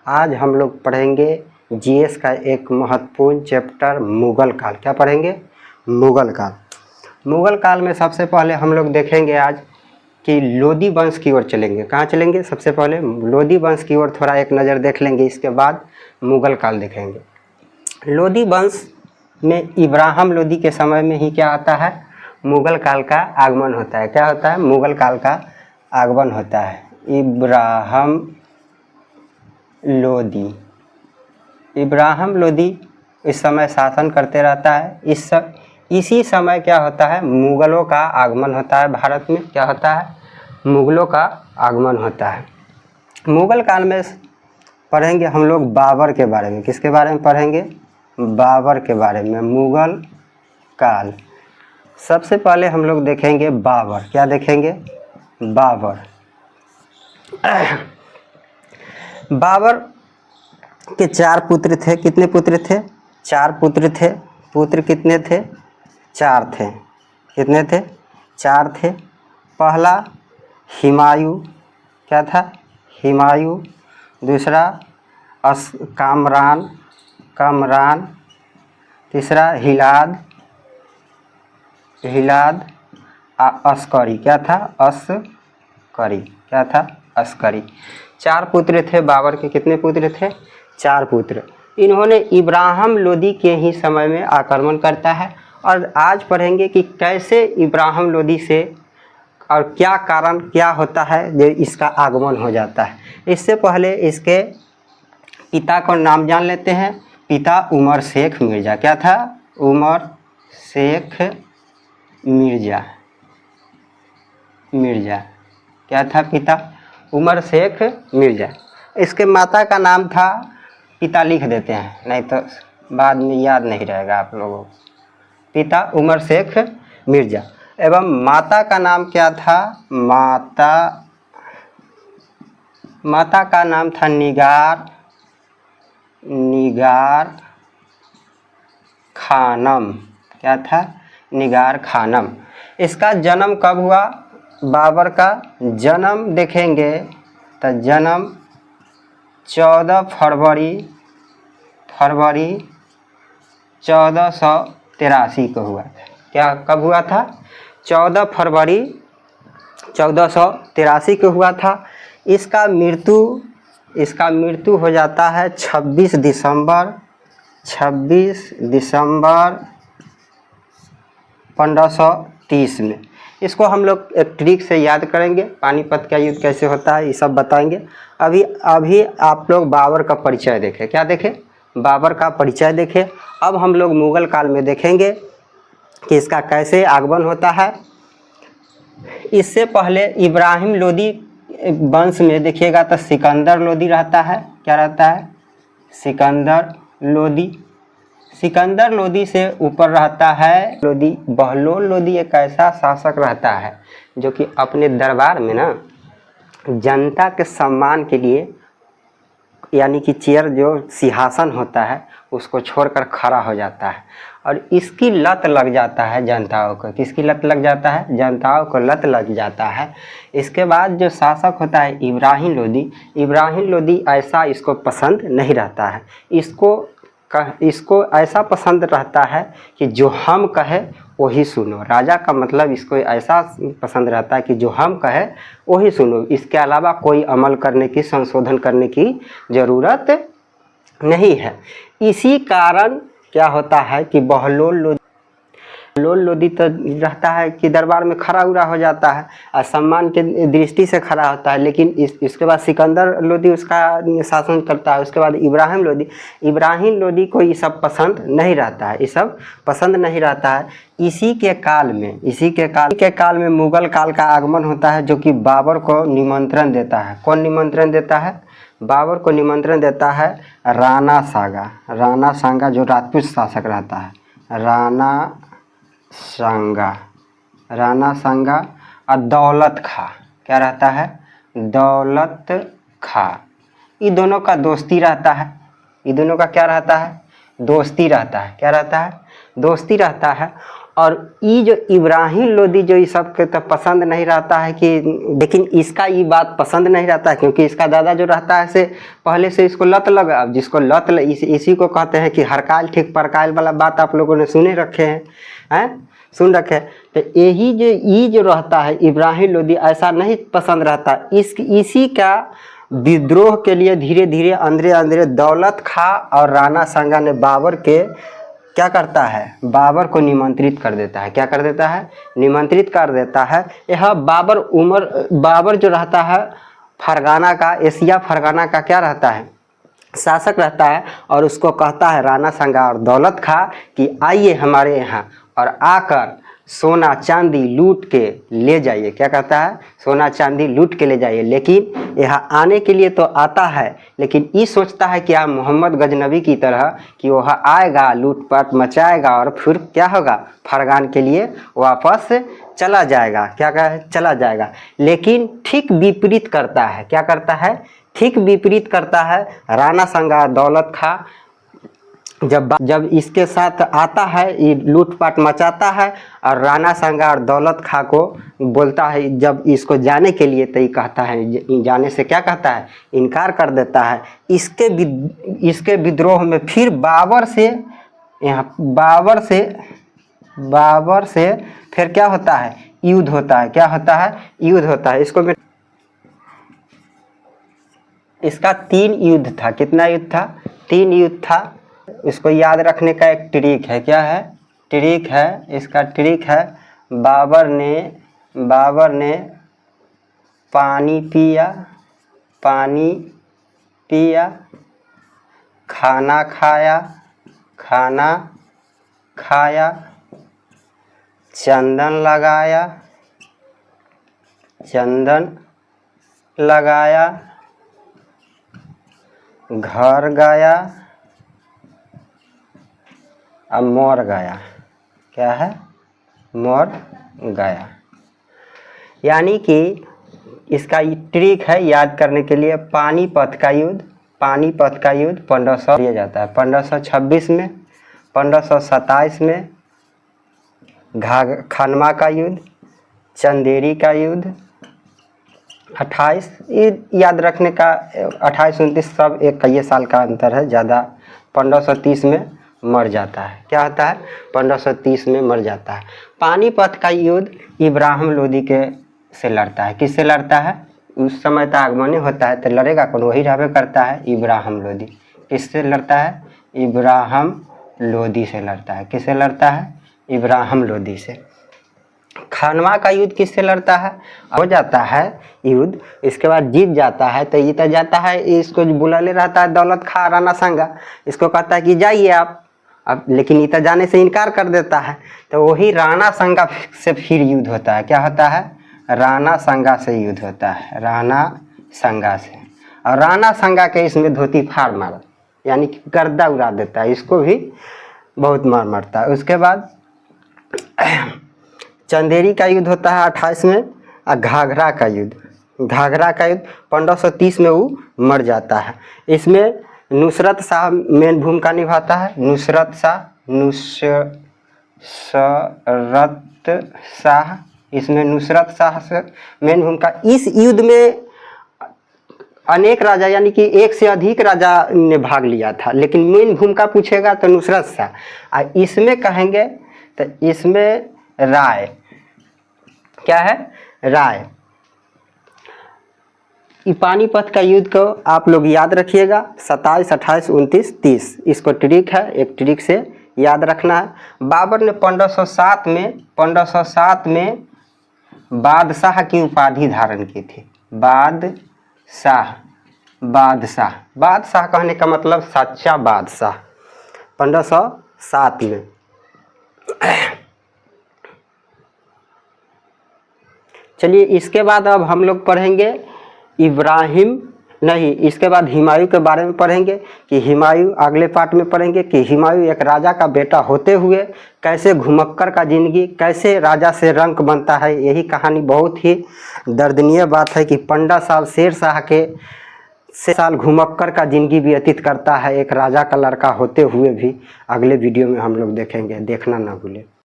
आज हम लोग पढ़ेंगे जीएस का एक महत्वपूर्ण चैप्टर मुगल काल। क्या पढ़ेंगे? मुगल काल। मुगल काल में सबसे पहले हम लोग देखेंगे आज कि लोदी वंश की ओर चलेंगे। कहाँ चलेंगे? सबसे पहले लोदी वंश की ओर थोड़ा एक नज़र देख लेंगे, इसके बाद मुगल काल देखेंगे। लोदी वंश में इब्राहिम लोदी के समय में ही क्या आता है? मुगल काल का आगमन होता है। क्या होता है? मुगल काल का आगमन होता है। इब्राहिम लोदी इस समय शासन करते रहता है। इसी समय क्या होता है? मुगलों का आगमन होता है भारत में। क्या होता है? मुगलों का आगमन होता है। मुगल काल में पढ़ेंगे हम लोग बाबर के बारे में। किसके बारे में पढ़ेंगे? बाबर के बारे में। मुगल काल सबसे पहले हम लोग देखेंगे बाबर। क्या देखेंगे? बाबर। बाबर के 4 पुत्र थे। कितने पुत्र थे? 4 पुत्र थे। पुत्र कितने थे? 4 थे। कितने थे? 4 थे। पहला हुमायूं। क्या था? हुमायूं। दूसरा कामरान। तीसरा हिलाद अस्करी। क्या था? अस्करी। क्या था? अस्करी। 4 पुत्र थे बाबर के। कितने पुत्र थे? 4 पुत्र। इन्होंने इब्राहिम लोदी के ही समय में आक्रमण करता है। और आज पढ़ेंगे कि कैसे इब्राहिम लोदी से और क्या कारण क्या होता है जो इसका आगमन हो जाता है। इससे पहले इसके पिता का नाम जान लेते हैं। पिता उमर शेख मिर्ज़ा। क्या था? उमर शेख मिर्ज़ा। क्या था पिता? उमर शेख मिर्ज़ा। इसके माता का नाम था, पिता लिख देते हैं नहीं तो बाद में याद नहीं रहेगा आप लोगों को। पिता उमर शेख मिर्ज़ा एवं माता का नाम क्या था? माता का नाम था निगार खानम। क्या था? निगार खानम। इसका जन्म कब हुआ? बाबर का जन्म देखेंगे तो जन्म 14 फरवरी 1483 को हुआ था। क्या कब हुआ था? 14 फरवरी 1483 को हुआ था। इसका मृत्यु हो जाता है 26 दिसंबर 1530 में। इसको हम लोग एक ट्रिक से याद करेंगे। पानीपत का युद्ध कैसे होता है ये सब बताएंगे। अभी आप लोग बाबर का परिचय देखें। क्या देखें? बाबर का परिचय देखें। अब हम लोग मुगल काल में देखेंगे कि इसका कैसे आगमन होता है। इससे पहले इब्राहिम लोदी वंश में देखिएगा तो सिकंदर लोदी रहता है। क्या रहता है? सिकंदर लोदी से ऊपर रहता है बहलोल लोदी। एक ऐसा शासक रहता है जो कि अपने दरबार में ना जनता के सम्मान के लिए, यानी कि चेयर जो सिंहासन होता है उसको छोड़कर खड़ा हो जाता है और इसकी लत लग जाता है जनताओं को। किसकी लत लग जाता है? जनताओं को लत लग जाता है। इसके बाद जो शासक होता है इब्राहिम लोदी ऐसा इसको पसंद नहीं रहता है। इसको ऐसा पसंद रहता है कि जो हम कहे वही सुनो। राजा का मतलब इसको ऐसा पसंद रहता है कि जो हम कहे वही सुनो, इसके अलावा कोई अमल करने की, संशोधन करने की ज़रूरत नहीं है। इसी कारण क्या होता है कि बहलोल लोदी तो रहता है कि दरबार में खड़ा उड़ा हो जाता है और सम्मान के दृष्टि से खड़ा होता है। लेकिन इसके बाद सिकंदर लोदी उसका शासन करता है। उसके बाद इब्राहिम लोदी को ये सब पसंद नहीं रहता है। ये सब पसंद नहीं रहता है। इसी के काल में मुगल काल का आगमन होता है, जो कि बाबर को निमंत्रण देता है। कौन निमंत्रण देता है? बाबर को निमंत्रण देता है राणा सांगा जो राजपूत शासक रहता है। राणा सांगा और दौलत खां। क्या रहता है? दौलत खां। ये दोनों का दोस्ती रहता है। ये दोनों का क्या रहता है? दोस्ती रहता है। क्या रहता है? दोस्ती रहता है। और ये जो इब्राहिम लोदी जो ये सब के तो पसंद नहीं रहता है कि, लेकिन इसका ये बात पसंद नहीं रहता है क्योंकि इसका दादा जो रहता है से पहले से इसको लत लगा। अब जिसको लत इसी को कहते हैं कि हरकाल ठीक परकाल वाला बात आप लोगों ने सुने रखे हैं सुन रखे हैं। तो यही जो रहता है इब्राहिम लोदी ऐसा नहीं पसंद रहता। इसी का विद्रोह के लिए धीरे धीरे अंदरे अंदरे दौलत खां और राणा सांगा ने बाबर के क्या करता है, बाबर को निमंत्रित कर देता है। क्या कर देता है, निमंत्रित कर देता है। यह बाबर जो रहता है फरगाना का, एशिया फरगाना का क्या रहता है, शासक रहता है। और उसको कहता है राणा सांगा और दौलत खां कि आइए हमारे यहाँ और आकर सोना चांदी लूट के ले जाइए। क्या कहता है, सोना चांदी लूट के ले जाइए। लेकिन यहाँ आने के लिए तो आता है, लेकिन ये सोचता है कि आप मोहम्मद गजनबी की तरह कि वह आएगा लूटपाट मचाएगा और फिर क्या होगा, फरगान के लिए वापस चला जाएगा। क्या कहे, चला जाएगा। लेकिन ठीक विपरीत करता है। क्या करता है, ठीक विपरीत करता है। राणा सांगा दौलत खां जब इसके साथ आता है, ये लूटपाट मचाता है और राणा सांगा और दौलत खां को बोलता है, जब इसको जाने के लिए तो ये कहता है, जाने से क्या कहता है, इनकार कर देता है। इसके विद्रोह में फिर बाबर से फिर क्या होता है, युद्ध होता है। क्या होता है, युद्ध होता है। इसका 3 युद्ध था। कितना युद्ध था, 3 युद्ध था। इसको याद रखने का एक ट्रिक है। क्या है, ट्रिक है, इसका ट्रिक है, बाबर ने पानी पिया, खाना खाया, चंदन लगाया, घर गया, अब मर गया। क्या है, मर गया। यानी कि इसका ट्रिक है याद करने के लिए। पानीपत का युद्ध 1500 दिया जाता है। 1526 में, 1527 में खनवा का युद्ध, चंदेरी का युद्ध, 28 ये याद रखने का, 28-29 सब एक कई साल का अंतर है ज़्यादा। 1530 में मर जाता है। क्या होता है, 1530 में मर जाता है। पानीपत का युद्ध इब्राहिम लोदी के से लड़ता है। किससे लड़ता है, उस समय तो आगमनी होता है तो लड़ेगा कौन, वही रहबे करता है, इब्राहिम लोदी। किससे लड़ता है, इब्राहिम लोदी से लड़ता है। किससे लड़ता है, इब्राहिम लोदी से। खनवा का युद्ध किससे लड़ता है, हो जाता है युद्ध, इसके बाद जीत जाता है तो ये तो जाता है, इसको बुला ले रहता है दौलत खां राणा सांगा, इसको कहता है कि जाइए आप। अब लेकिन इतना जाने से इनकार कर देता है। तो वही राणा सांगा से फिर युद्ध होता है। क्या होता है, राणा सांगा से युद्ध होता है, राणा सांगा से। और राणा सांगा के इसमें धोती फाड़ मारा, यानी कि गर्दा उड़ा देता है, इसको भी बहुत मार मारता है। उसके बाद चंदेरी का युद्ध होता है 28 में। और घाघरा का युद्ध 1530 में वो मर जाता है। इसमें नुसरत शाह मेन भूमिका निभाता है। नुसरत शाह इसमें नुसरत शाह से मेन भूमिका। इस युद्ध में अनेक राजा यानी कि एक से अधिक राजा ने भाग लिया था, लेकिन मेन भूमिका पूछेगा तो नुसरत शाह। और इसमें कहेंगे तो इसमें राय, क्या है, राय। पानीपत का युद्ध को आप लोग याद रखिएगा, 27, 28, 29, 30। इसको ट्रिक है, एक ट्रिक से याद रखना है। बाबर ने 1507 में बादशाह की उपाधि धारण की थी। बादशाह कहने का मतलब सच्चा बादशाह। 1507 में चलिए, इसके बाद अब हम लोग पढ़ेंगे इसके बाद हुमायूं के बारे में पढ़ेंगे कि हुमायूं, अगले पार्ट में पढ़ेंगे कि हुमायूं एक राजा का बेटा होते हुए कैसे घुमक्कर का जिंदगी, कैसे राजा से रंक बनता है। यही कहानी बहुत ही दर्दनीय बात है कि 15 साल शेर शाह के 6 साल घुमक्कर का जिंदगी व्यतीत करता है एक राजा का लड़का होते हुए भी। अगले वीडियो में हम लोग देखेंगे, देखना ना भूलें।